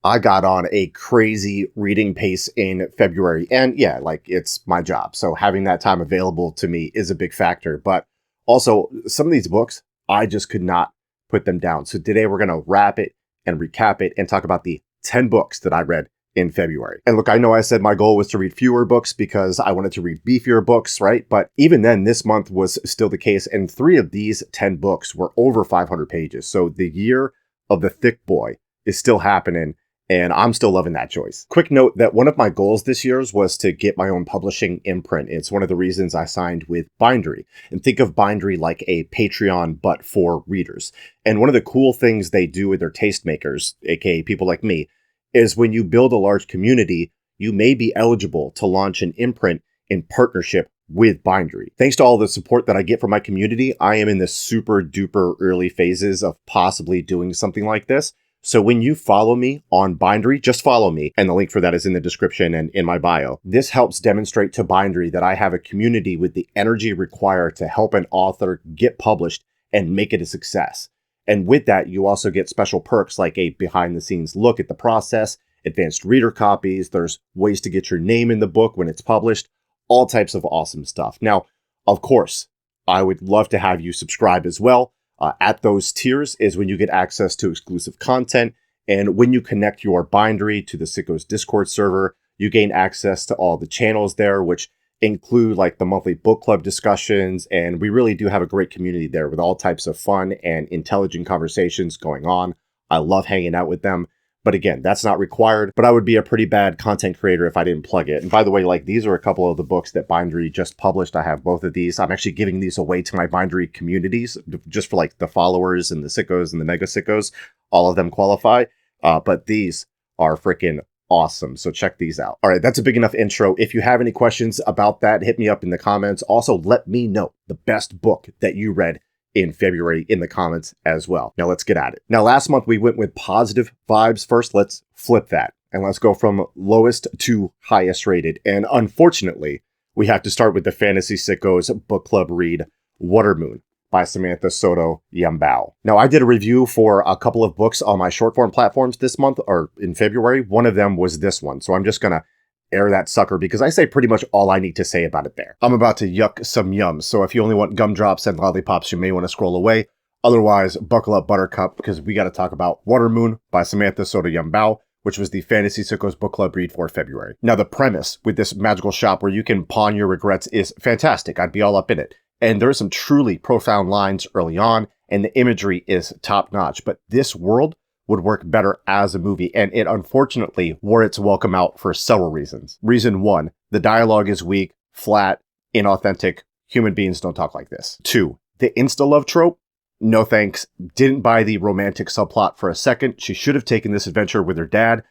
I got on a crazy reading pace in February. And yeah, like it's my job. So having that time available to me is a big factor. But also, some of these books, I just could not put them down. So today we're going to wrap it and recap it and talk about the 10 books that I read in February. And look, I know I said my goal was to read fewer books because I wanted to read beefier books, right? But even then, this month was still the case. And 3 of these 10 books were over 500 pages. So the year of the thick boy is still happening. And I'm still loving that choice. Quick note that one of my goals this year was to get my own publishing imprint. It's one of the reasons I signed with Bindery. And think of Bindery like a Patreon, but for readers. And one of the cool things they do with their tastemakers, aka people like me, is when you build a large community, you may be eligible to launch an imprint in partnership with Bindery. Thanks to all the support that I get from my community, I am in the super duper early phases of possibly doing something like this. So when you follow me on Bindery, just follow me, and the link for that is in the description and in my bio. This helps demonstrate to Bindery that I have a community with the energy required to help an author get published and make it a success. And with that, you also get special perks like a behind-the-scenes look at the process, advanced reader copies, there's ways to get your name in the book when it's published, all types of awesome stuff. Now, of course, I would love to have you subscribe as well. At those tiers is when you get access to exclusive content. And when you connect your Bindery to the Sickos Discord server, you gain access to all the channels there, which include like the monthly book club discussions. And we really do have a great community there with all types of fun and intelligent conversations going on. I love hanging out with them. But again, that's not required, but I would be a pretty bad content creator if I didn't plug it. And by the way, like these are a couple of the books that Bindery just published. I have both of these. I'm actually giving these away to my Bindery communities just for like the followers and the sickos and the mega sickos. All of them qualify. But these are freaking awesome. So check these out. All right, that's a big enough intro. If you have any questions about that, hit me up in the comments. Also, let me know the best book that you read in February in the comments as well. Now let's get at it. Now last month we went with positive vibes first. Let's flip that and let's go from lowest to highest rated. And unfortunately, we have to start with the Fantasy Sickos book club read Watermoon by Samantha Soto Yambao. Now I did a review for a couple of books on my short form platforms this month or in February. One of them was this one. So I'm just going to air that sucker because I say pretty much all I need to say about it there. I'm about to yuck some yums, so if you only want gumdrops and lollipops, you may want to scroll away. Otherwise, buckle up buttercup because we got to talk about Watermoon by Samantha Soto Yambao, which was the Fantasy Sickos book club read for February. Now, the premise with this magical shop where you can pawn your regrets is fantastic. I'd be all up in it. And there are some truly profound lines early on, and the imagery is top notch. But this world would work better as a movie, and it unfortunately wore its welcome out for several reasons. Reason 1, the dialogue is weak, flat, inauthentic. Human beings don't talk like this. 2, the insta-love trope. No thanks. Didn't buy the romantic subplot for a second. She should have taken this adventure with her dad.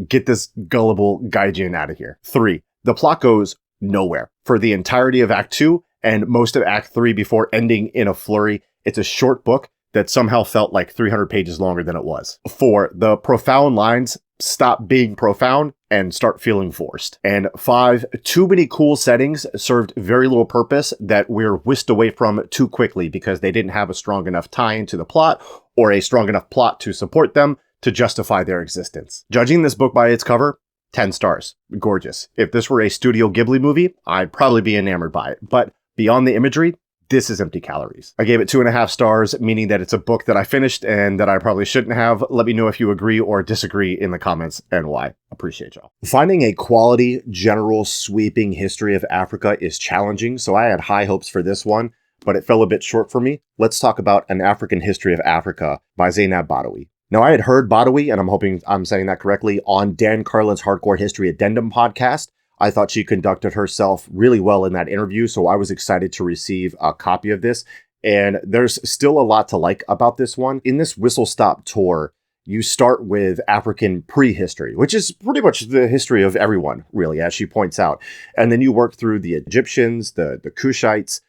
Get this gullible gaijin out of here. 3, the plot goes nowhere. For the entirety of Act 2 and most of Act 3 before ending in a flurry, it's a short book that somehow felt like 300 pages longer than it was. 4, the profound lines stop being profound and start feeling forced. And 5, too many cool settings served very little purpose that we're whisked away from too quickly because they didn't have a strong enough tie into the plot or a strong enough plot to support them to justify their existence. Judging this book by its cover, 10 stars. Gorgeous. If this were a Studio Ghibli movie, I'd probably be enamored by it. But beyond the imagery, this is empty calories. I gave it 2.5 stars, meaning that it's a book that I finished and that I probably shouldn't have. Let me know if you agree or disagree in the comments and why. Appreciate y'all. Finding a quality, general, sweeping history of Africa is challenging, so I had high hopes for this one, but it fell a bit short for me. Let's talk about An African History of Africa by Zainab Badawi. Now, I had heard Badawi, and I'm hoping I'm saying that correctly, on Dan Carlin's Hardcore History Addendum podcast. I thought she conducted herself really well in that interview, so I was excited to receive a copy of this. And there's still a lot to like about this one. In this whistle-stop tour, you start with African prehistory, which is pretty much the history of everyone, really, as she points out. And then you work through the Egyptians, the Kushites.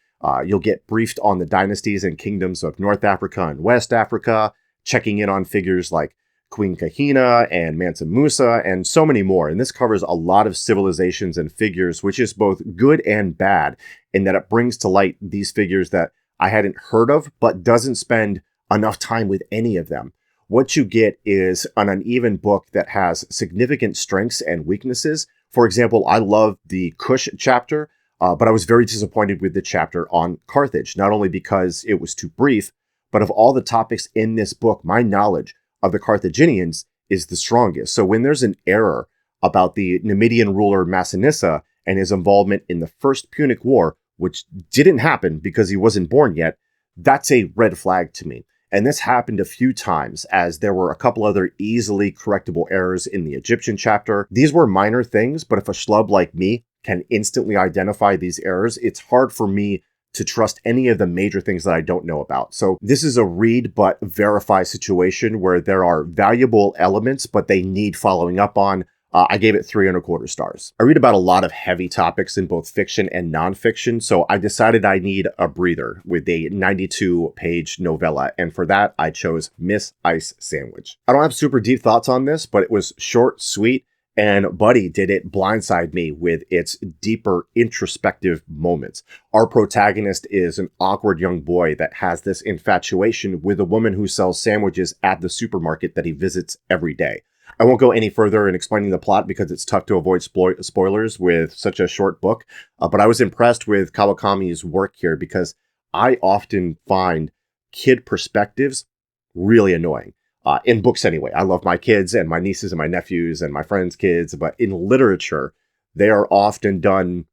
You'll get briefed on the dynasties and kingdoms of North Africa and West Africa, checking in on figures like Queen Kahina and Mansa Musa, and so many more. And this covers a lot of civilizations and figures, which is both good and bad, in that it brings to light these figures that I hadn't heard of, but doesn't spend enough time with any of them. what you get is an uneven book that has significant strengths and weaknesses. For example, I love the Kush chapter, but I was very disappointed with the chapter on Carthage, not only because it was too brief, but of all the topics in this book, my knowledge of the Carthaginians is the strongest. So when there's an error about the Numidian ruler Massinissa and his involvement in the First Punic War, which didn't happen because he wasn't born yet, that's a red flag to me. And this happened a few times, as there were a couple other easily correctable errors in the Egyptian chapter. These were minor things, but if a schlub like me can instantly identify these errors, it's hard for me to trust any of the major things that I don't know about. So this is a read but verify situation where there are valuable elements, but they need following up on. I gave it 3.25 stars. I read about a lot of heavy topics in both fiction and nonfiction, so I decided I need a breather with a 92-page novella, and for that, I chose Miss Ice Sandwich. I don't have super deep thoughts on this, but it was short, sweet, and Buddy did it blindside me with its deeper introspective moments. Our protagonist is an awkward young boy that has this infatuation with a woman who sells sandwiches at the supermarket that he visits every day. I won't go any further in explaining the plot because it's tough to avoid spoilers with such a short book, but I was impressed with Kawakami's work here because I often find kid perspectives really annoying. In books anyway. I love my kids and my nieces and my nephews and my friends' kids, but in literature, they are often done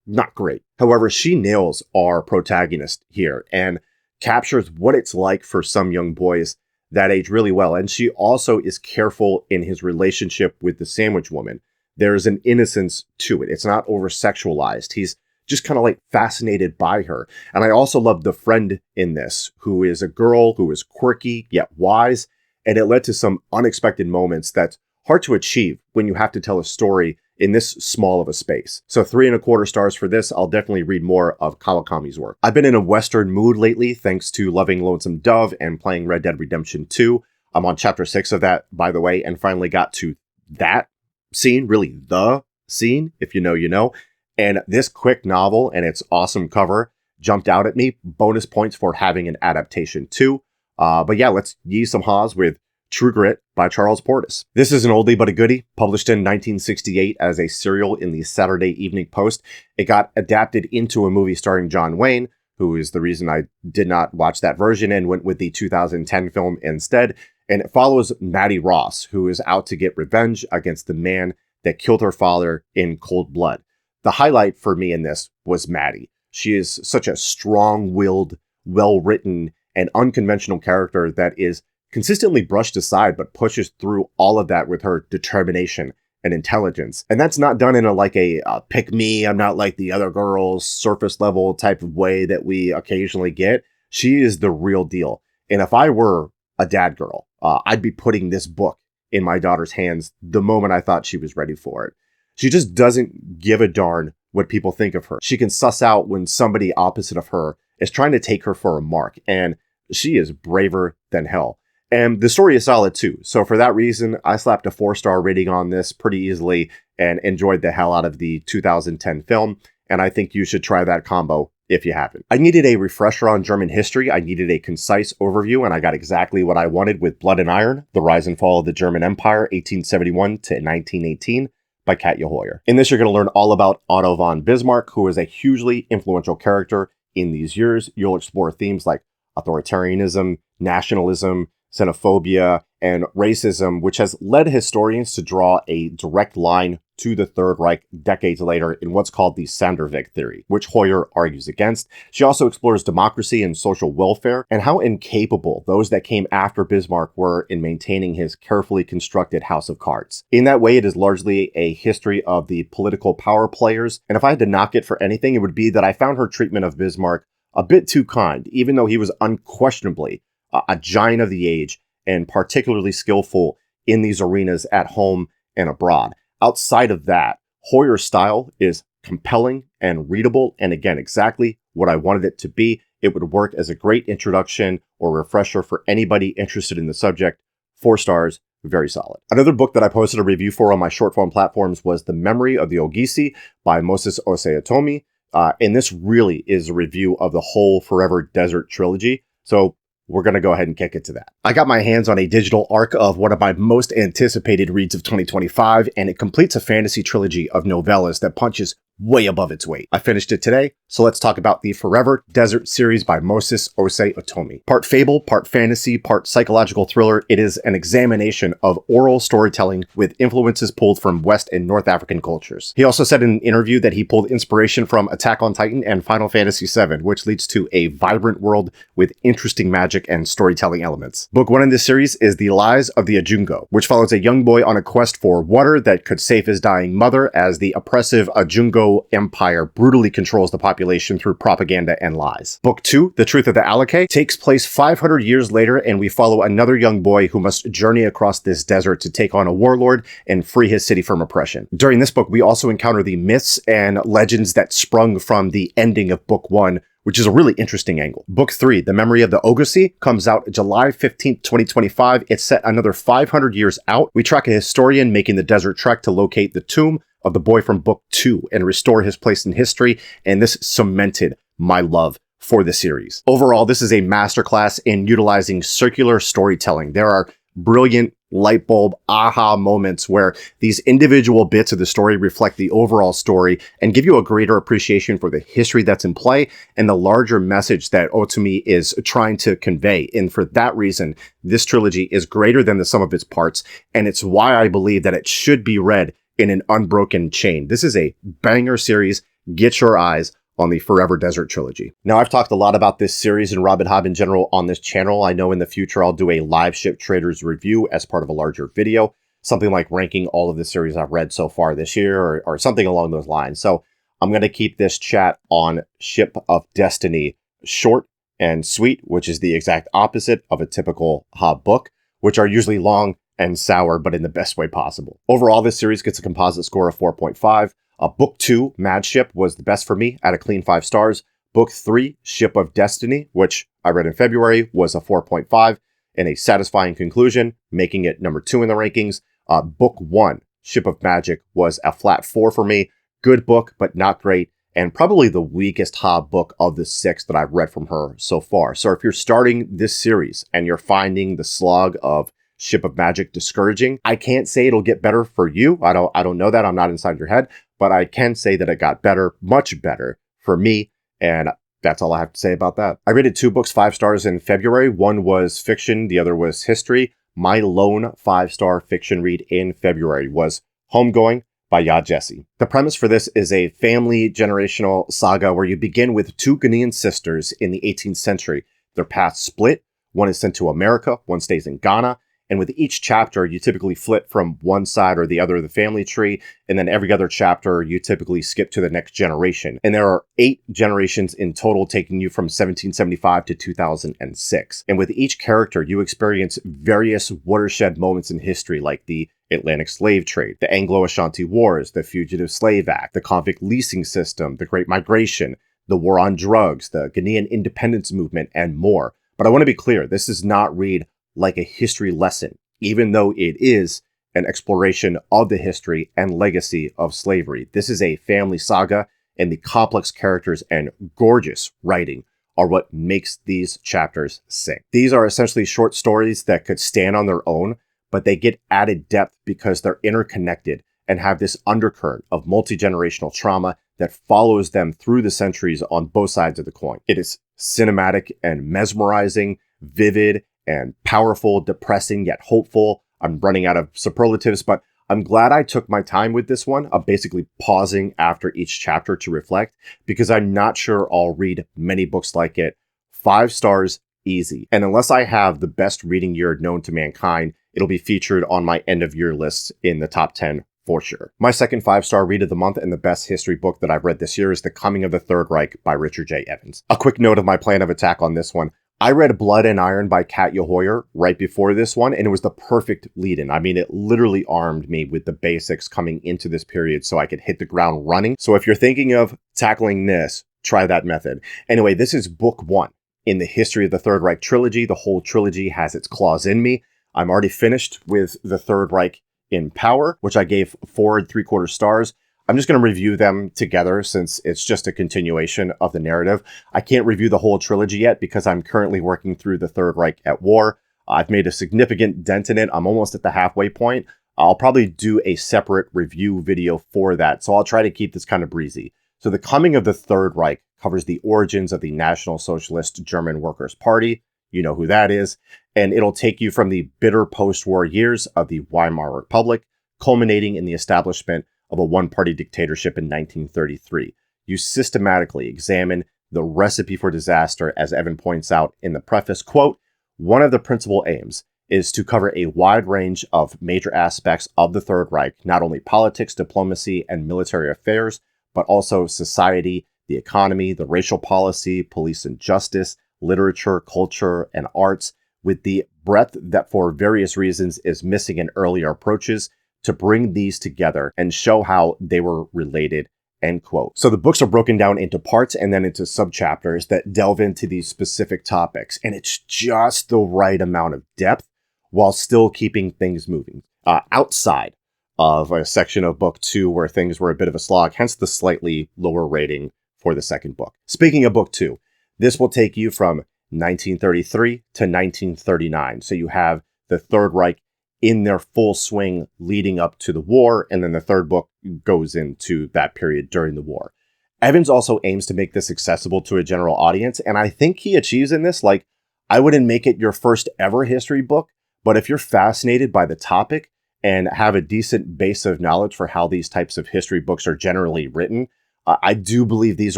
not great. However, she nails our protagonist here and captures what it's like for some young boys that age really well. And she also is careful in his relationship with the sandwich woman. There's an innocence to it. It's not over-sexualized. He's just kind of like fascinated by her. And I also love the friend in this, who is a girl who is quirky yet wise. And it led to some unexpected moments that's hard to achieve when you have to tell a story in this small of a space. So 3.25 stars for this. I'll definitely read more of Kawakami's work. I've been in a Western mood lately, thanks to loving Lonesome Dove and playing Red Dead Redemption 2. I'm on chapter 6 of that, by the way, and finally got to that scene, really the scene, if you know, you know. And this quick novel and its awesome cover jumped out at me. Bonus points for having an adaptation too. But yeah, let's yee some haws with True Grit by Charles Portis. This is an oldie but a goodie, published in 1968 as a serial in the Saturday Evening Post. It got adapted into a movie starring John Wayne, who is the reason I did not watch that version and went with the 2010 film instead. And it follows Maddie Ross, who is out to get revenge against the man that killed her father in cold blood. The highlight for me in this was Maddie. She is such a strong-willed, well-written, and unconventional character that is consistently brushed aside, but pushes through all of that with her determination and intelligence. And that's not done in a pick me, I'm not like the other girls, surface level type of way that we occasionally get. She is the real deal. And if I were a dad girl, I'd be putting this book in my daughter's hands the moment I thought she was ready for it. She just doesn't give a darn what people think of her. She can suss out when somebody opposite of her is trying to take her for a mark, and she is braver than hell. And the story is solid too. So for that reason, I slapped a 4-star rating on this pretty easily and enjoyed the hell out of the 2010 film. And I think you should try that combo if you haven't. I needed a refresher on German history. I needed a concise overview, and I got exactly what I wanted with Blood and Iron, The Rise and Fall of the German Empire, 1871 to 1918 by Katja Hoyer. In this, you're going to learn all about Otto von Bismarck, who is a hugely influential character in these years. You'll explore themes like authoritarianism, nationalism, xenophobia, and racism, which has led historians to draw a direct line to the Third Reich decades later in what's called the Sanderweg theory, which Hoyer argues against. She also explores democracy and social welfare and how incapable those that came after Bismarck were in maintaining his carefully constructed house of cards. In that way, it is largely a history of the political power players, and if I had to knock it for anything, it would be that I found her treatment of Bismarck a bit too kind, even though he was unquestionably a giant of the age and particularly skillful in these arenas at home and abroad. Outside of that, Hoyer's style is compelling and readable, and again, exactly what I wanted it to be. It would work as a great introduction or refresher for anybody interested in the subject. 4 stars, very solid. Another book that I posted a review for on my short form platforms was The Memory of the Ogisi by Moses Oseatomi. And this really is a review of the whole Forever Desert trilogy. So we're going to go ahead and kick it to that. I got my hands on a digital arc of one of my most anticipated reads of 2025, and it completes a fantasy trilogy of novellas that punches way above its weight. I finished it today, so let's talk about the Forever Desert series by Moses Osei Otomi. Part fable, part fantasy, part psychological thriller, it is an examination of oral storytelling with influences pulled from West and North African cultures. He also said in an interview that he pulled inspiration from Attack on Titan and Final Fantasy VII, which leads to a vibrant world with interesting magic and storytelling elements. Book 1 in this series is The Lies of the Ajungo, which follows a young boy on a quest for water that could save his dying mother as the oppressive Ajungo Empire brutally controls the population through propaganda and lies. Book 2, The Truth of the Alake, takes place 500 years later, and we follow another young boy who must journey across this desert to take on a warlord and free his city from oppression. During this book, we also encounter the myths and legends that sprung from the ending of Book 1, which is a really interesting angle. Book 3, The Memory of the Ogisi, comes out July 15th, 2025. It's set another 500 years out. We track a historian making the desert trek to locate the tomb of the boy from Book 2 and restore his place in history, and this cemented my love for the series. Overall, this is a masterclass in utilizing circular storytelling. There are brilliant light bulb aha moments where these individual bits of the story reflect the overall story and give you a greater appreciation for the history that's in play and the larger message that Otomi is trying to convey. And for that reason, this trilogy is greater than the sum of its parts, and it's why I believe that it should be read in an unbroken chain. This is a banger series. Get your eyes on the Forever Desert trilogy. Now, I've talked a lot about this series and Robin Hobb in general on this channel. I know in the future I'll do a live ship traders review as part of a larger video, something like ranking all of the series I've read so far this year or something along those lines. So I'm going to keep this chat on Ship of Destiny short and sweet, which is the exact opposite of a typical Hobb book, which are usually long and sour, but in the best way possible. Overall, this series gets a composite score of 4.5. Book 2, Mad Ship, was the best for me at a clean 5 stars. Book 3, Ship of Destiny, which I read in February, was a 4.5 and a satisfying conclusion, making it number 2 in the rankings. Book 1, Ship of Magic, was a flat 4 for me. Good book, but not great, and probably the weakest Hobb book of the 6 that I've read from her so far. So if you're starting this series and you're finding the slog of Ship of Magic discouraging, I can't say it'll get better for you. I don't know that. I'm not inside your head, but I can say that it got better, much better for me. And that's all I have to say about that. I rated 2 books 5 stars in February. One was fiction. The other was history. My lone 5-star fiction read in February was Homegoing by Ya Jesse. The premise for this is a family generational saga where you begin with 2 Ghanaian sisters in the 18th century. Their paths split. One is sent to America. One stays in Ghana. And with each chapter, you typically flip from one side or the other of the family tree. And then every other chapter, you typically skip to the next generation. And there are 8 generations in total, taking you from 1775 to 2006. And with each character, you experience various watershed moments in history, like the Atlantic slave trade, the Anglo-Ashanti Wars, the Fugitive Slave Act, the convict leasing system, the Great Migration, the war on drugs, the Ghanaian independence movement, and more. But I want to be clear, this does not read like a history lesson, even though it is an exploration of the history and legacy of slavery. This is a family saga, and the complex characters and gorgeous writing are what makes these chapters sing. These are essentially short stories that could stand on their own, but they get added depth because they're interconnected and have this undercurrent of multi-generational trauma that follows them through the centuries on both sides of the coin. It is cinematic and mesmerizing, vivid, and powerful, depressing, yet hopeful. I'm running out of superlatives, but I'm glad I took my time with this one. I'm basically pausing after each chapter to reflect because I'm not sure I'll read many books like it. 5 stars, easy. And unless I have the best reading year known to mankind, it'll be featured on my end of year list in the top 10 for sure. My second 5-star read of the month and the best history book that I've read this year is The Coming of the Third Reich by Richard J. Evans. A quick note of my plan of attack on this one. I read Blood and Iron by Katja Hoyer right before this one, and it was the perfect lead-in. I mean, it literally armed me with the basics coming into this period so I could hit the ground running. So if you're thinking of tackling this, try that method. Anyway, this is book 1 in the history of the Third Reich trilogy. The whole trilogy has its claws in me. I'm already finished with the Third Reich in Power, which I gave 4 3/4 stars. I'm just going to review them together since it's just a continuation of the narrative. I can't review the whole trilogy yet because I'm currently working through The Third Reich at War. I've made a significant dent in it. I'm almost at the halfway point. I'll probably do a separate review video for that, so I'll try to keep this kind of breezy. So the coming of the Third Reich covers the origins of the National Socialist German Workers' Party. You know who that is. And it'll take you from the bitter post-war years of the Weimar Republic, culminating in the establishment of a one-party dictatorship in 1933. You systematically examine the recipe for disaster, as Evan points out in the preface, quote, "One of the principal aims is to cover a wide range of major aspects of the Third Reich, not only politics, diplomacy, and military affairs, but also society, the economy, the racial policy, police and justice, literature, culture, and arts, with the breadth that for various reasons is missing in earlier approaches, to bring these together and show how they were related," end quote. So the books are broken down into parts and then into subchapters that delve into these specific topics. And it's just the right amount of depth while still keeping things moving. Outside of a section of book 2 where things were a bit of a slog, hence the slightly lower rating for the second book. Speaking of book 2, this will take you from 1933 to 1939. So you have the Third Reich in their full swing leading up to the war, and then the third book goes into that period during the war. Evans also aims to make this accessible to a general audience, and I think he achieves in this. Like, I wouldn't make it your first ever history book, but if you're fascinated by the topic and have a decent base of knowledge for how these types of history books are generally written, I do believe these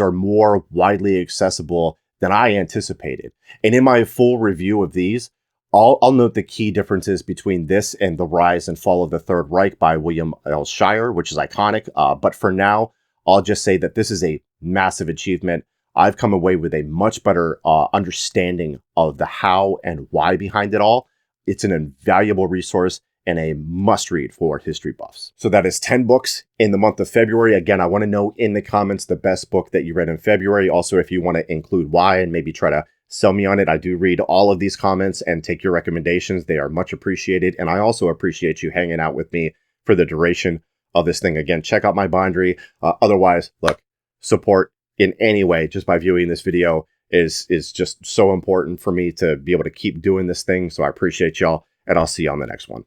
are more widely accessible than I anticipated. And in my full review of these, I'll note the key differences between this and The Rise and Fall of the Third Reich by William L. Shirer, which is iconic. But for now, I'll just say that this is a massive achievement. I've come away with a much better understanding of the how and why behind it all. It's an invaluable resource and a must-read for history buffs. So that is 10 books in the month of February. Again, I want to know in the comments the best book that you read in February. Also, if you want to include why and maybe try to sell me on it, I do read all of these comments and take your recommendations. They are much appreciated. And I also appreciate you hanging out with me for the duration of this thing. Again, check out my bindery. Otherwise, look, support in any way just by viewing this video is just so important for me to be able to keep doing this thing. So I appreciate y'all, and I'll see you on the next one.